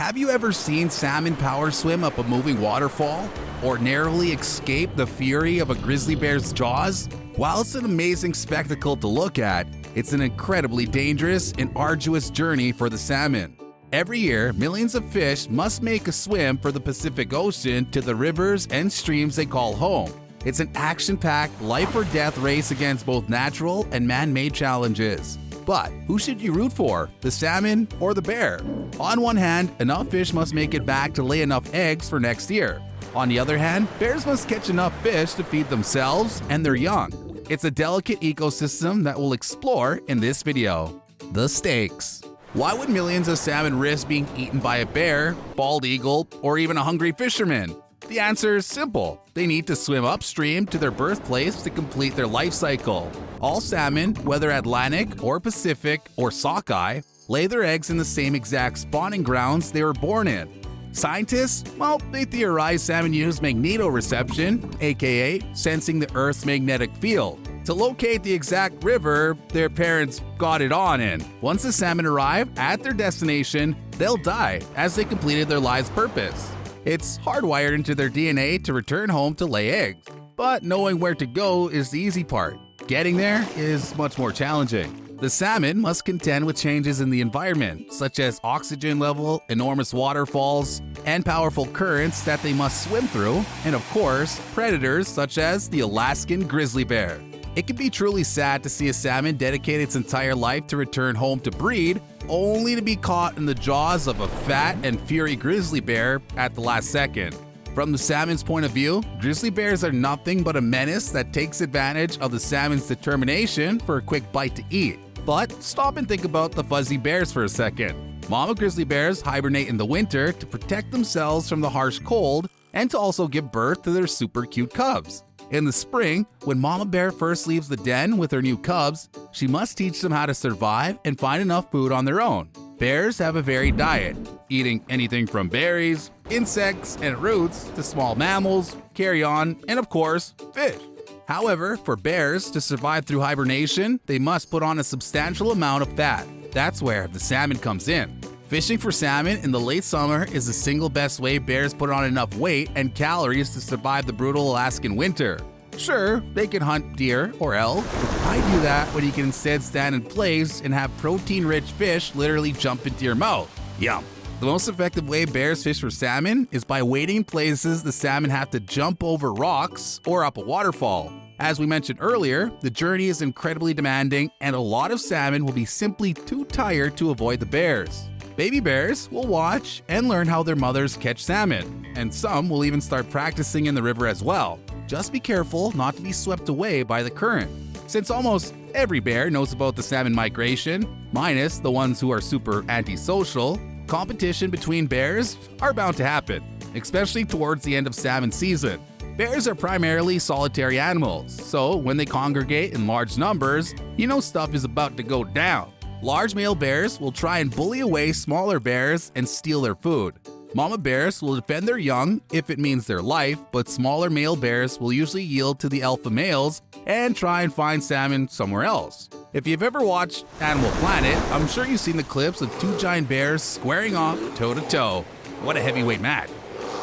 Have you ever seen salmon power swim up a moving waterfall? Or narrowly escape the fury of a grizzly bear's jaws? While it's an amazing spectacle to look at, it's an incredibly dangerous and arduous journey for the salmon. Every year, millions of fish must make a swim for the Pacific Ocean to the rivers and streams they call home. It's an action-packed, life-or-death race against both natural and man-made challenges. But who should you root for, the salmon or the bear? On one hand, enough fish must make it back to lay enough eggs for next year. On the other hand, bears must catch enough fish to feed themselves and their young. It's a delicate ecosystem that we'll explore in this video. The stakes. Why would millions of salmon risk being eaten by a bear, bald eagle, or even a hungry fisherman? The answer is simple. They need to swim upstream to their birthplace to complete their life cycle. All salmon, whether Atlantic or Pacific or sockeye, lay their eggs in the same exact spawning grounds they were born in. Scientists, they theorize salmon use magnetoreception, aka sensing the Earth's magnetic field, to locate the exact river their parents got it on in. Once the salmon arrive at their destination, they'll die as they completed their life's purpose. It's hardwired into their DNA to return home to lay eggs. But knowing where to go is the easy part. Getting there is much more challenging. The salmon must contend with changes in the environment, such as oxygen level, enormous waterfalls, and powerful currents that they must swim through, and of course, predators such as the Alaskan grizzly bear. It can be truly sad to see a salmon dedicate its entire life to return home to breed, only to be caught in the jaws of a fat and fiery grizzly bear at the last second. From the salmon's point of view, grizzly bears are nothing but a menace that takes advantage of the salmon's determination for a quick bite to eat. But stop and think about the fuzzy bears for a second. Mama grizzly bears hibernate in the winter to protect themselves from the harsh cold and to also give birth to their super cute cubs. In the spring, when Mama Bear first leaves the den with her new cubs, she must teach them how to survive and find enough food on their own. Bears have a varied diet, eating anything from berries, insects, and roots to small mammals, carrion, and of course, fish. However, for bears to survive through hibernation, they must put on a substantial amount of fat. That's where the salmon comes in. Fishing for salmon in the late summer is the single best way bears put on enough weight and calories to survive the brutal Alaskan winter. Sure, they can hunt deer or elk, but why do that when you can instead stand in place and have protein-rich fish literally jump into your mouth? Yum. The most effective way bears fish for salmon is by waiting in places the salmon have to jump over rocks or up a waterfall. As we mentioned earlier, the journey is incredibly demanding and a lot of salmon will be simply too tired to avoid the bears. Baby bears will watch and learn how their mothers catch salmon, and some will even start practicing in the river as well. Just be careful not to be swept away by the current. Since almost every bear knows about the salmon migration, minus the ones who are super antisocial, competition between bears are bound to happen, especially towards the end of salmon season. Bears are primarily solitary animals, so when they congregate in large numbers, you know stuff is about to go down. Large male bears will try and bully away smaller bears and steal their food. Mama bears will defend their young if it means their life, but smaller male bears will usually yield to the alpha males and try and find salmon somewhere else. If you've ever watched Animal Planet, I'm sure you've seen the clips of two giant bears squaring off toe-to-toe. What a heavyweight match.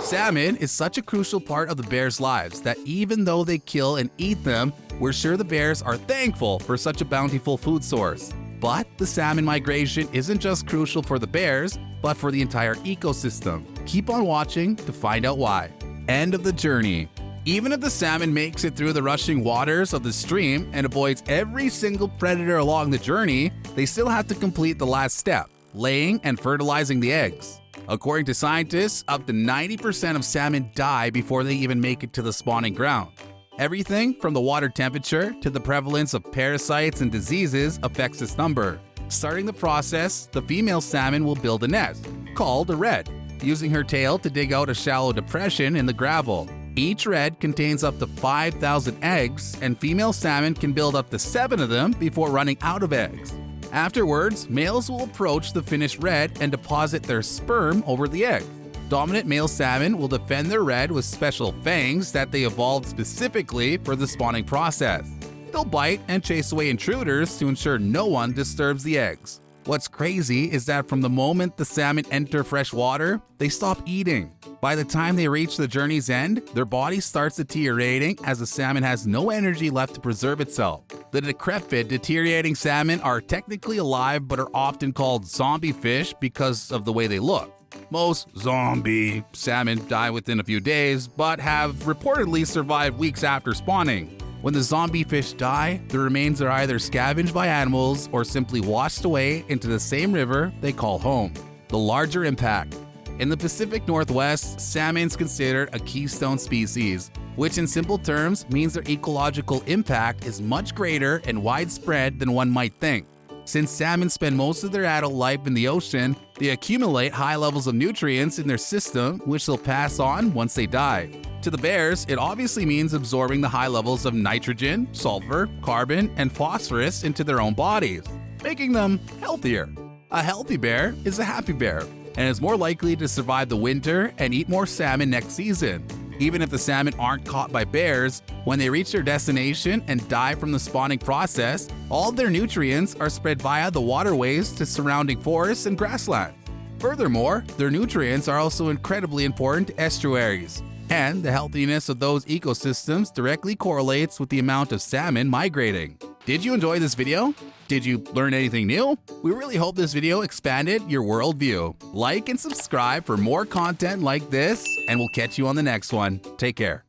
Salmon is such a crucial part of the bears' lives that even though they kill and eat them, we're sure the bears are thankful for such a bountiful food source. But the salmon migration isn't just crucial for the bears, but for the entire ecosystem. Keep on watching to find out why. End of the journey. Even if the salmon makes it through the rushing waters of the stream and avoids every single predator along the journey, they still have to complete the last step, laying and fertilizing the eggs. According to scientists, up to 90% of salmon die before they even make it to the spawning ground. Everything from the water temperature to the prevalence of parasites and diseases affects this number. Starting the process, the female salmon will build a nest, called a redd, using her tail to dig out a shallow depression in the gravel. Each redd contains up to 5,000 eggs, and female salmon can build up to 7 of them before running out of eggs. Afterwards, males will approach the finished redd and deposit their sperm over the egg. Dominant male salmon will defend their redd with special fangs that they evolved specifically for the spawning process. They'll bite and chase away intruders to ensure no one disturbs the eggs. What's crazy is that from the moment the salmon enter fresh water, they stop eating. By the time they reach the journey's end, their body starts deteriorating as the salmon has no energy left to preserve itself. The decrepit, deteriorating salmon are technically alive but are often called zombie fish because of the way they look. Most zombie salmon die within a few days, but have reportedly survived weeks after spawning. When the zombie fish die, the remains are either scavenged by animals or simply washed away into the same river they call home. The larger impact. In the Pacific Northwest, salmon is considered a keystone species, which in simple terms means their ecological impact is much greater and widespread than one might think. Since salmon spend most of their adult life in the ocean, they accumulate high levels of nutrients in their system, which they'll pass on once they die. To the bears, it obviously means absorbing the high levels of nitrogen, sulfur, carbon, and phosphorus into their own bodies, making them healthier. A healthy bear is a happy bear, and is more likely to survive the winter and eat more salmon next season. Even if the salmon aren't caught by bears, when they reach their destination and die from the spawning process, all their nutrients are spread via the waterways to surrounding forests and grassland. Furthermore, their nutrients are also incredibly important to estuaries, and the healthiness of those ecosystems directly correlates with the amount of salmon migrating. Did you enjoy this video? Did you learn anything new? We really hope this video expanded your worldview. Like and subscribe for more content like this, and we'll catch you on the next one. Take care.